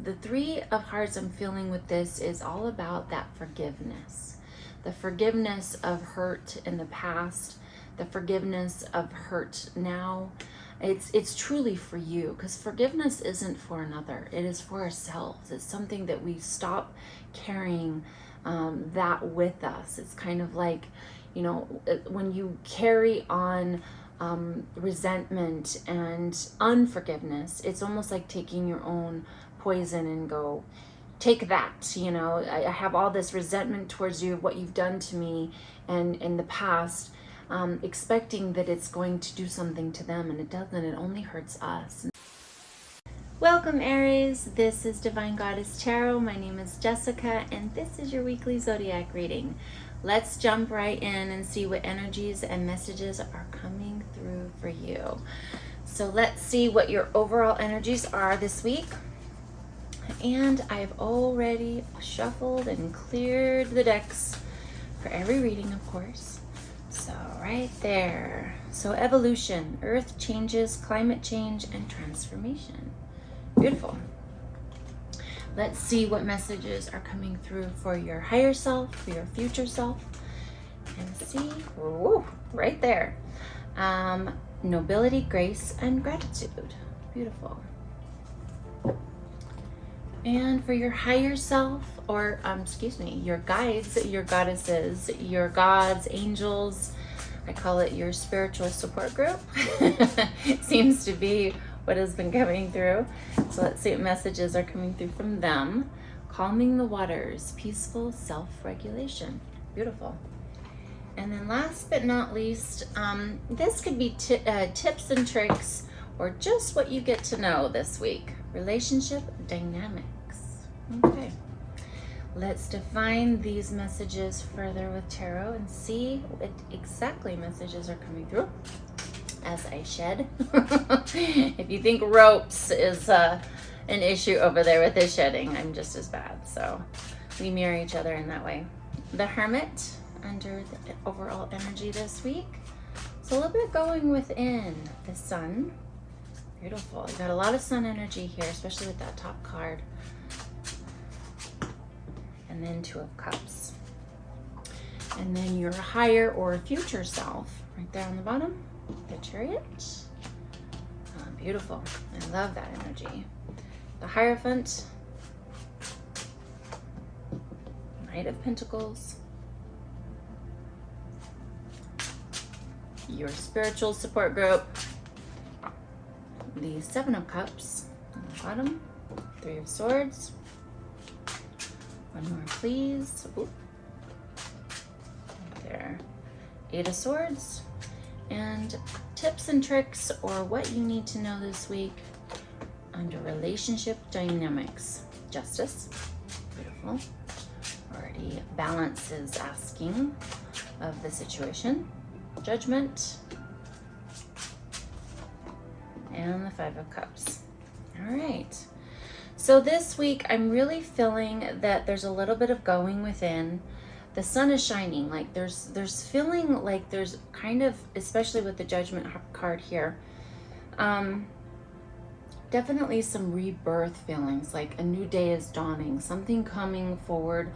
The Three of Hearts I'm feeling with this is all about that forgiveness. The forgiveness of hurt in the past, the forgiveness of hurt now. It's truly for you, because forgiveness isn't for another. It is for ourselves. It's something that we stop carrying that with us. It's kind of like, you know, when you carry on resentment and unforgiveness, it's almost like taking your own poison and go, take that. You know, I have all this resentment towards you, what you've done to me and in the past, expecting that it's going to do something to them, and it doesn't. It only hurts us. Welcome, Aries. This is Divine Goddess Tarot. My name is Jessica, and this is your weekly zodiac reading. Let's jump right in and see what energies and messages are coming through for you. So let's see what your overall energies are this week. And I've already shuffled and cleared the decks for every reading, of course. So right there. So evolution, earth changes, climate change, and transformation. Beautiful. Let's see what messages are coming through for your higher self, for your future self. And see, whoa, right there. Nobility, grace, and gratitude. Beautiful. And for your higher self, or your guides, your goddesses, your gods, angels, I call it your spiritual support group. Seems to be what has been coming through. So let's see what messages are coming through from them. Calming the waters, peaceful self-regulation. Beautiful. And then last but not least, this could be tips and tricks, or just what you get to know this week. Relationship dynamics. Okay. Let's define these messages further with tarot and see what exactly messages are coming through as I shed. If you think ropes is an issue over there with the shedding, I'm just as bad. So we mirror each other in that way. The Hermit under the overall energy this week. So a little bit going within the Sun. Beautiful. You got a lot of Sun energy here, especially with that top card. And then Two of Cups. And then your higher or future self, right there on the bottom, the Chariot. Beautiful. I love that energy. The Hierophant, Knight of Pentacles, your spiritual support group, the Seven of Cups on the bottom, Three of Swords. One more, please. Ooh. Right there. Eight of Swords. And tips and tricks, or what you need to know this week under relationship dynamics. Justice. Beautiful. Already balance is asking of the situation. Judgment. And the Five of Cups. All right. So this week, I'm really feeling that there's a little bit of going within. The sun is shining. Like there's feeling like there's kind of, especially with the Judgment card here, definitely some rebirth feelings, like a new day is dawning, something coming forward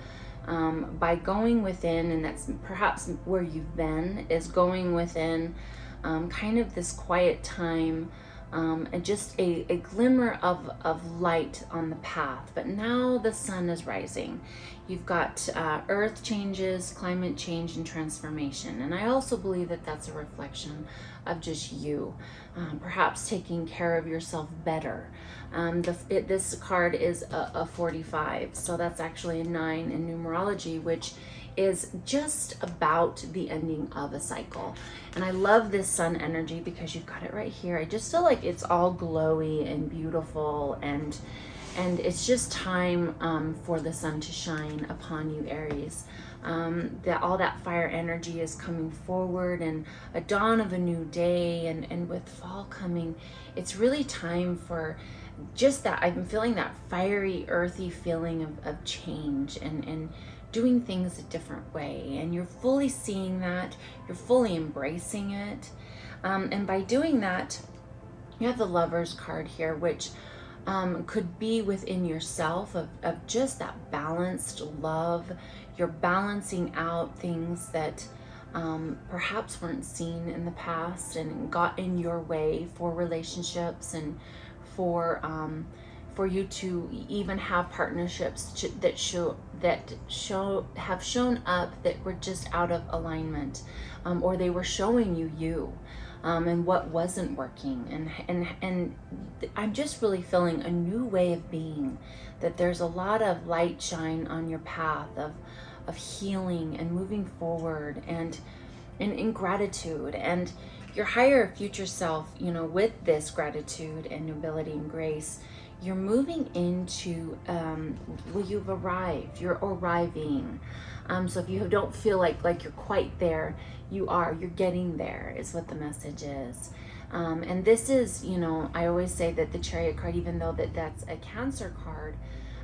by going within, and that's perhaps where you've been, is going within kind of this quiet time. And just a glimmer of light on the path. But now the sun is rising. You've got earth changes, climate change, and transformation. And I also believe that that's a reflection of just you, perhaps taking care of yourself better. This card is a 45, so that's actually a 9 in numerology, which is just about the ending of a cycle. And I love this sun energy because you've got it right here. I just feel like it's all glowy and beautiful, and it's just time for the sun to shine upon you, Aries. That all that fire energy is coming forward, and a dawn of a new day, and with fall coming, it's really time for just that. I'm feeling that fiery, earthy feeling of change and doing things a different way, and you're fully seeing that, you're fully embracing it, and by doing that, you have the Lovers card here, which could be within yourself of just that balanced love. You're balancing out things that perhaps weren't seen in the past and got in your way for relationships and for you to even have partnerships that have shown up that were just out of alignment, or they were showing you and what wasn't working, and I'm just really feeling a new way of being, that there's a lot of light shine on your path of healing and moving forward, and in gratitude, and your higher future self, with this gratitude and nobility and grace, you're moving into, well, you've arrived, you're arriving. So if you don't feel like you're quite there, you're getting there, is what the message is. And this is, I always say that the Chariot card, even though that's a Cancer card,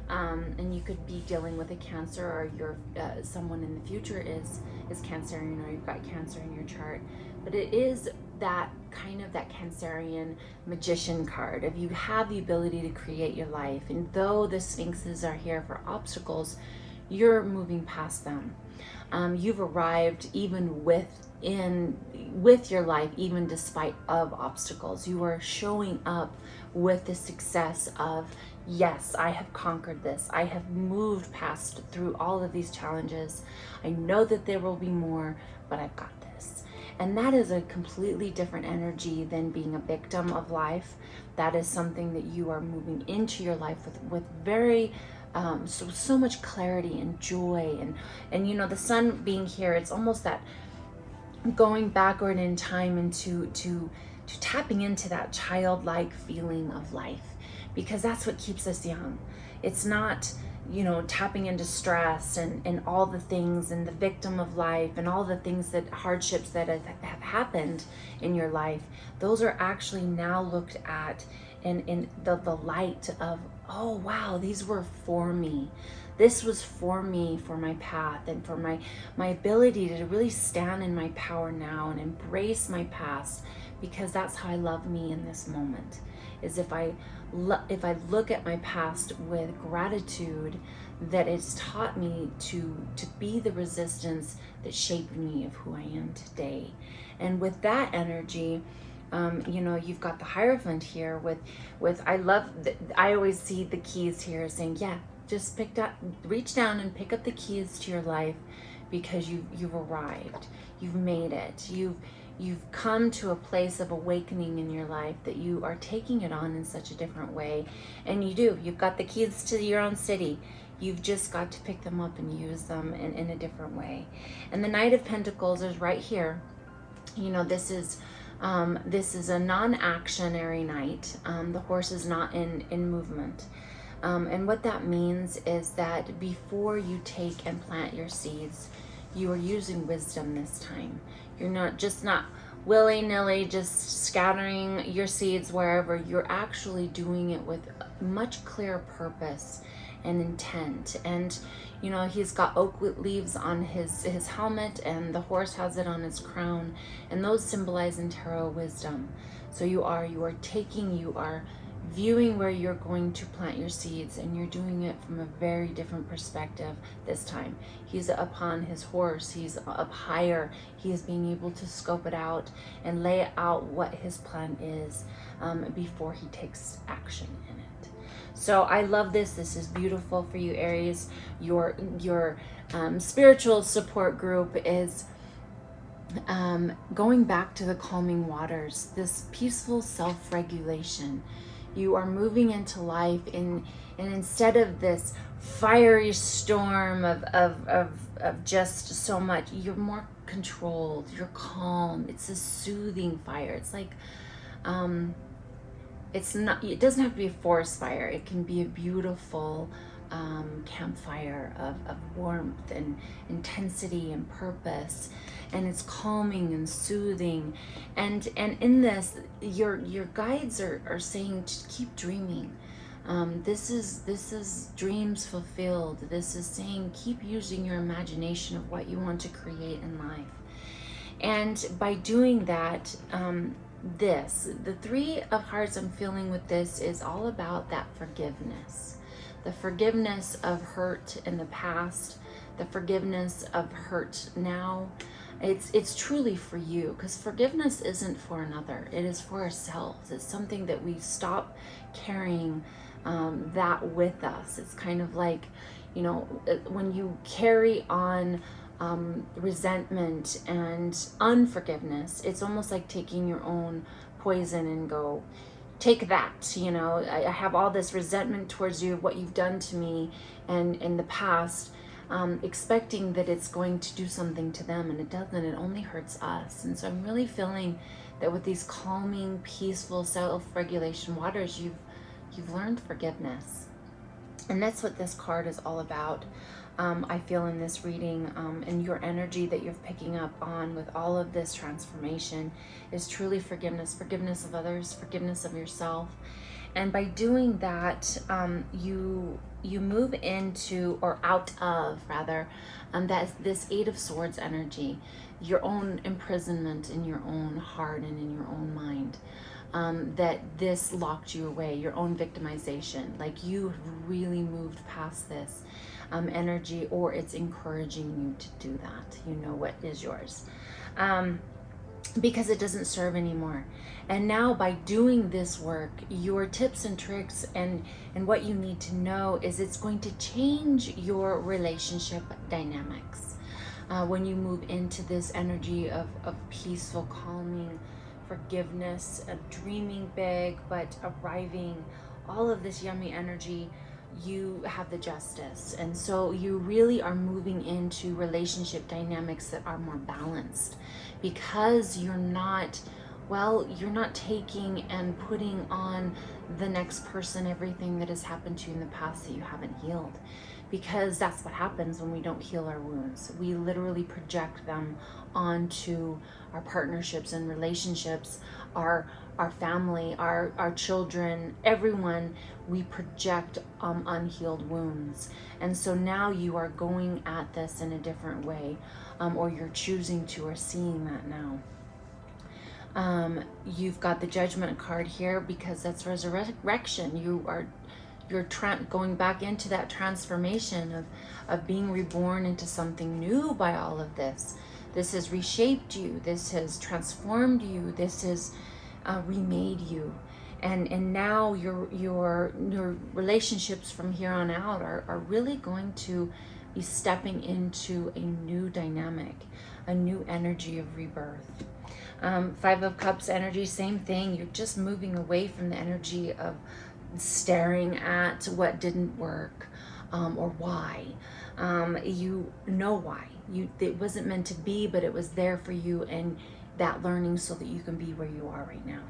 and you could be dealing with a Cancer, or your someone in the future is Cancerian, or you've got Cancer in your chart, but it is that kind of that Cancerian magician card of you have the ability to create your life, and though the Sphinxes are here for obstacles, you're moving past them. You've arrived even with your life, even despite of obstacles. You are showing up with the success of, yes, I have conquered this. I have moved past through all of these challenges. I know that there will be more, but I've got this. And that is a completely different energy than being a victim of life. That is something that you are moving into your life with very so much clarity and joy, and the sun being here, it's almost that going backward in time into to tapping into that childlike feeling of life, because that's what keeps us young. It's not tapping into stress and all the things, and the victim of life, and all the things, that hardships that have happened in your life. Those are actually now looked at in the light of, oh wow, these were for me. This was for me, for my path, and for my ability to really stand in my power now and embrace my past, because that's how I love me in this moment. Is if I look at my past with gratitude, that it's taught me to be the resistance that shaped me of who I am today. And with that energy, you've got the Hierophant here with I always see the keys here saying, yeah, just reach down and pick up the keys to your life, because you've arrived, you've made it, you've come to a place of awakening in your life, that you are taking it on in such a different way. And you've got the keys to your own city. You've just got to pick them up and use them in a different way. And the Knight of Pentacles is right here. This is a non-actionary night. The horse is not in movement. And what that means is that before you take and plant your seeds, you are using wisdom this time. You're not willy-nilly just scattering your seeds wherever. You're actually doing it with much clearer purpose and intent. And he's got oak leaves on his helmet, and the horse has it on his crown, and those symbolize in tarot wisdom. So you are viewing where you're going to plant your seeds, and you're doing it from a very different perspective this time. He's upon his horse, he's up higher, he is being able to scope it out and lay out what his plan is before he takes action in it. So I love this. This is beautiful for you, Aries. Your spiritual support group is going back to the calming waters, this peaceful self-regulation. You are moving into life and instead of this fiery storm of just so much, you're more controlled, you're calm. It's a soothing fire. It's like, it doesn't have to be a forest fire. It can be a beautiful campfire of warmth and intensity and purpose, and it's calming and soothing. And in this, your guides are saying to keep dreaming. This is dreams fulfilled. This is saying keep using your imagination of what you want to create in life. And by doing that, the Three of Hearts I'm feeling with this is all about that forgiveness. The forgiveness of hurt in the past, the forgiveness of hurt now. It's truly for you, because forgiveness isn't for another. It is for ourselves. It's something that we stop carrying that with us. It's kind of like, you know, when you carry on resentment and unforgiveness, it's almost like taking your own poison and go, take that, you know, I have all this resentment towards you, what you've done to me and in the past, expecting that it's going to do something to them, and it doesn't. It only hurts us. And so I'm really feeling that with these calming, peaceful, self-regulation waters, you've learned forgiveness. And that's what this card is all about. I feel in this reading, and your energy that you're picking up on with all of this transformation is truly forgiveness. Forgiveness of others, forgiveness of yourself. And by doing that, you move into, or out of rather, that this Eight of Swords energy, your own imprisonment in your own heart and in your own mind. That this locked you away, your own victimization, like you really moved past this energy, or it's encouraging you to do that. You know what is yours, because it doesn't serve anymore. And now by doing this work, your tips and tricks and what you need to know is it's going to change your relationship dynamics. When you move into this energy of peaceful, calming, forgiveness, dreaming big, but arriving, all of this yummy energy, you have the justice. And so you really are moving into relationship dynamics that are more balanced, because you're not taking and putting on the next person everything that has happened to you in the past that you haven't healed. Because that's what happens when we don't heal our wounds. We literally project them onto our partnerships and relationships, our family, our children, everyone. We project unhealed wounds. And so now you are going at this in a different way, or you're choosing to, or seeing that now. You've got the Judgment card here because that's resurrection. You're going back into that transformation of being reborn into something new by all of this. This has reshaped you. This has transformed you. This has remade you. And now your relationships from here on out are really going to be stepping into a new dynamic, a new energy of rebirth. Five of Cups energy, same thing. You're just moving away from the energy of staring at what didn't work, or why. You know why. It wasn't meant to be, but it was there for you, and that learning so that you can be where you are right now.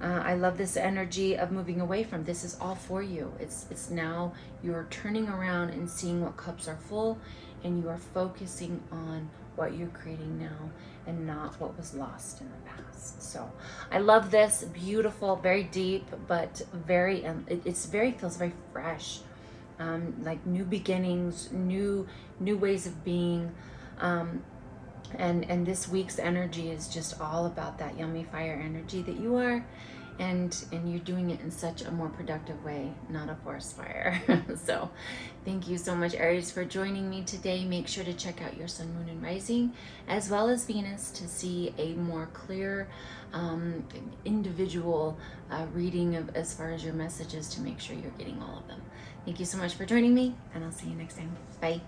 I love this energy of moving away from. This is all for you. It's now you're turning around and seeing what cups are full, and you are focusing on what you're creating now and not what was lost in the past. So I love this. Beautiful, very deep, but very feels very fresh, like new beginnings, new ways of being. And this week's energy is just all about that yummy fire energy that you are, and you're doing it in such a more productive way, not a forest fire. So thank you so much, Aries, for joining me today. Make sure to check out your sun, moon, and rising, as well as Venus, to see a more clear individual reading of as far as your messages, to make sure you're getting all of them. Thank you so much for joining me, and I'll see you next time. Bye.